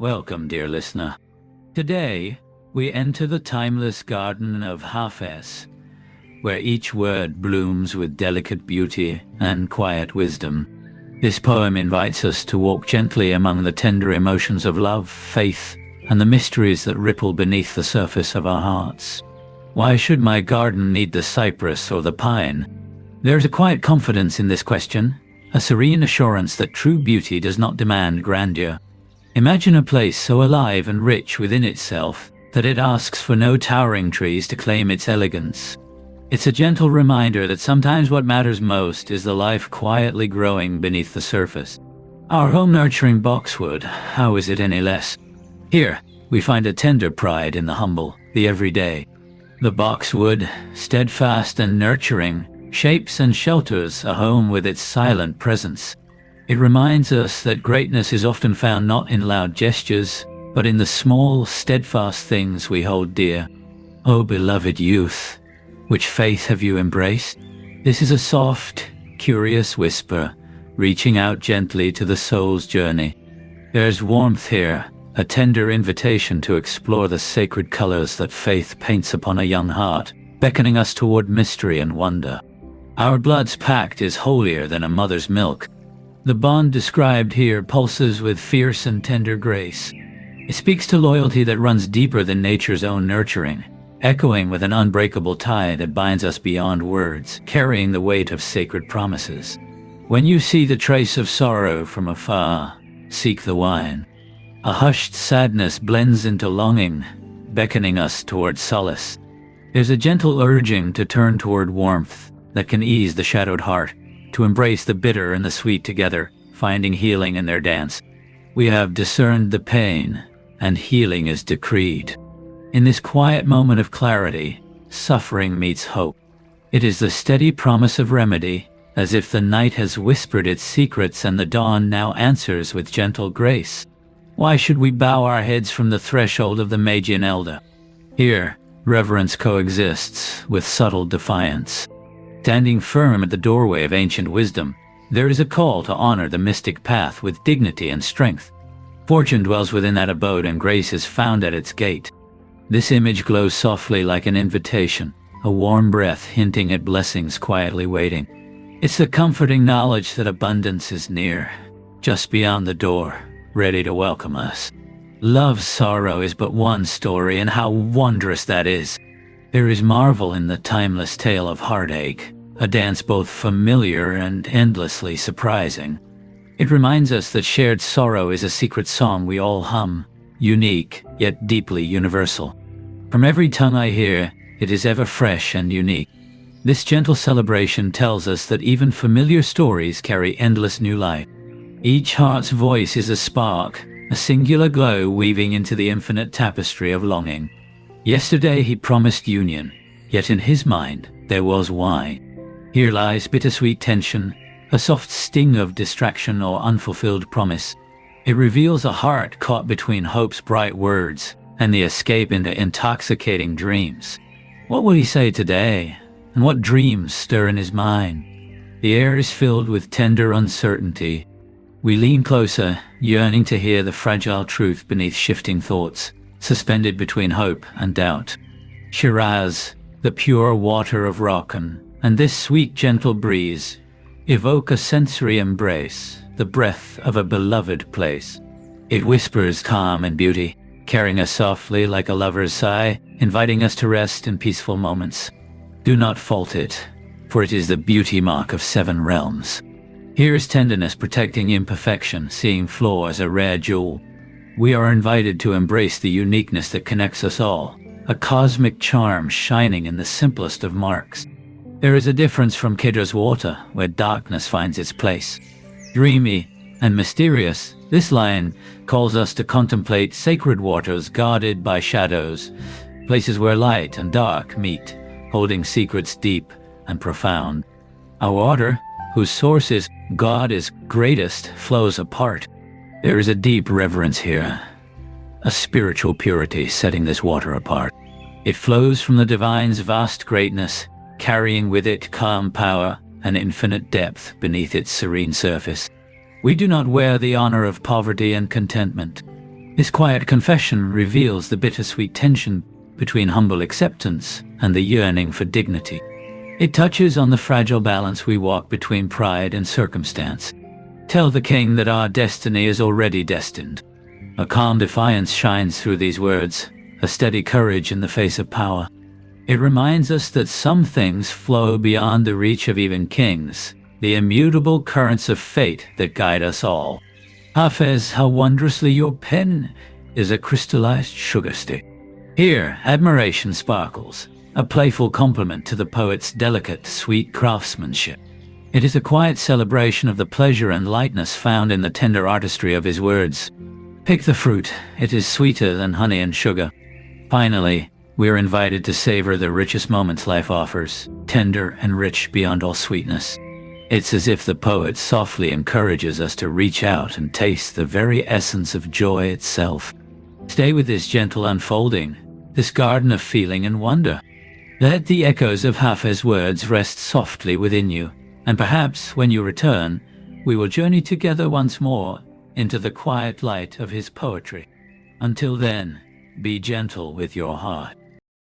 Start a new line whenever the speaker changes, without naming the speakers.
Welcome, dear listener. Today, we enter the timeless garden of Hafez, where each word blooms with delicate beauty and quiet wisdom. This poem invites us to walk gently among the tender emotions of love, faith, and the mysteries that ripple beneath the surface of our hearts. Why should my garden need the cypress or the pine? There's a quiet confidence in this question, a serene assurance that true beauty does not demand grandeur. Imagine a place so alive and rich within itself that it asks for no towering trees to claim its elegance. It's a gentle reminder that sometimes what matters most is the life quietly growing beneath the surface. Our home nurturing boxwood, how is it any less? Here, we find a tender pride in the humble, the everyday. The boxwood, steadfast and nurturing, shapes and shelters a home with its silent presence. It reminds us that greatness is often found not in loud gestures, but in the small, steadfast things we hold dear. O beloved youth, which faith have you embraced? This is a soft, curious whisper, reaching out gently to the soul's journey. There's warmth here, a tender invitation to explore the sacred colors that faith paints upon a young heart, beckoning us toward mystery and wonder. Our blood's pact is holier than a mother's milk. The bond described here pulses with fierce and tender grace. It speaks to loyalty that runs deeper than nature's own nurturing, echoing with an unbreakable tie that binds us beyond words, carrying the weight of sacred promises. When you see the trace of sorrow from afar, seek the wine. A hushed sadness blends into longing, beckoning us toward solace. There's a gentle urging to turn toward warmth that can ease the shadowed heart, to embrace the bitter and the sweet together, finding healing in their dance. We have discerned the pain, and healing is decreed. In this quiet moment of clarity, suffering meets hope. It is the steady promise of remedy, as if the night has whispered its secrets and the dawn now answers with gentle grace. Why should we bow our heads from the threshold of the Magian elder? Here, reverence coexists with subtle defiance. Standing firm at the doorway of ancient wisdom, there is a call to honor the mystic path with dignity and strength. Fortune dwells within that abode and grace is found at its gate. This image glows softly like an invitation, a warm breath hinting at blessings quietly waiting. It's the comforting knowledge that abundance is near, just beyond the door, ready to welcome us. Love's sorrow is but one story, and how wondrous that is. There is marvel in the timeless tale of heartache, a dance both familiar and endlessly surprising. It reminds us that shared sorrow is a secret song we all hum, unique yet deeply universal. From every tongue I hear, it is ever fresh and unique. This gentle celebration tells us that even familiar stories carry endless new light. Each heart's voice is a spark, a singular glow weaving into the infinite tapestry of longing. Yesterday he promised union, yet in his mind there was wine. Here lies bittersweet tension, a soft sting of distraction or unfulfilled promise. It reveals a heart caught between hope's bright words and the escape into intoxicating dreams. What will he say today, and what dreams stir in his mind? The air is filled with tender uncertainty. We lean closer, yearning to hear the fragile truth beneath shifting thoughts, suspended between hope and doubt. Shiraz, the pure water of Rocken, and this sweet gentle breeze evoke a sensory embrace, the breath of a beloved place. It whispers calm and beauty, carrying us softly like a lover's sigh, inviting us to rest in peaceful moments. Do not fault it, for it is the beauty mark of 7 realms. Here is tenderness protecting imperfection, seeing flaw as a rare jewel. We are invited to embrace the uniqueness that connects us all, a cosmic charm shining in the simplest of marks. There is a difference from Kedra's water, where darkness finds its place. Dreamy and mysterious, this line calls us to contemplate sacred waters guarded by shadows, places where light and dark meet, holding secrets deep and profound. Our water, whose source is God is greatest, flows apart. There is a deep reverence here, a spiritual purity setting this water apart. It flows from the divine's vast greatness, carrying with it calm power and infinite depth beneath its serene surface. We do not wear the honor of poverty and contentment. This quiet confession reveals the bittersweet tension between humble acceptance and the yearning for dignity. It touches on the fragile balance we walk between pride and circumstance. Tell the king that our destiny is already destined. A calm defiance shines through these words, a steady courage in the face of power. It reminds us that some things flow beyond the reach of even kings, the immutable currents of fate that guide us all. Hafez, how wondrously your pen is a crystallized sugar stick. Here, admiration sparkles, a playful compliment to the poet's delicate, sweet craftsmanship. It is a quiet celebration of the pleasure and lightness found in the tender artistry of his words. Pick the fruit, it is sweeter than honey and sugar. Finally, we are invited to savor the richest moments life offers, tender and rich beyond all sweetness. It's as if the poet softly encourages us to reach out and taste the very essence of joy itself. Stay with this gentle unfolding, this garden of feeling and wonder. Let the echoes of Hafez's words rest softly within you, and perhaps when you return, we will journey together once more into the quiet light of his poetry. Until then, be gentle with your heart.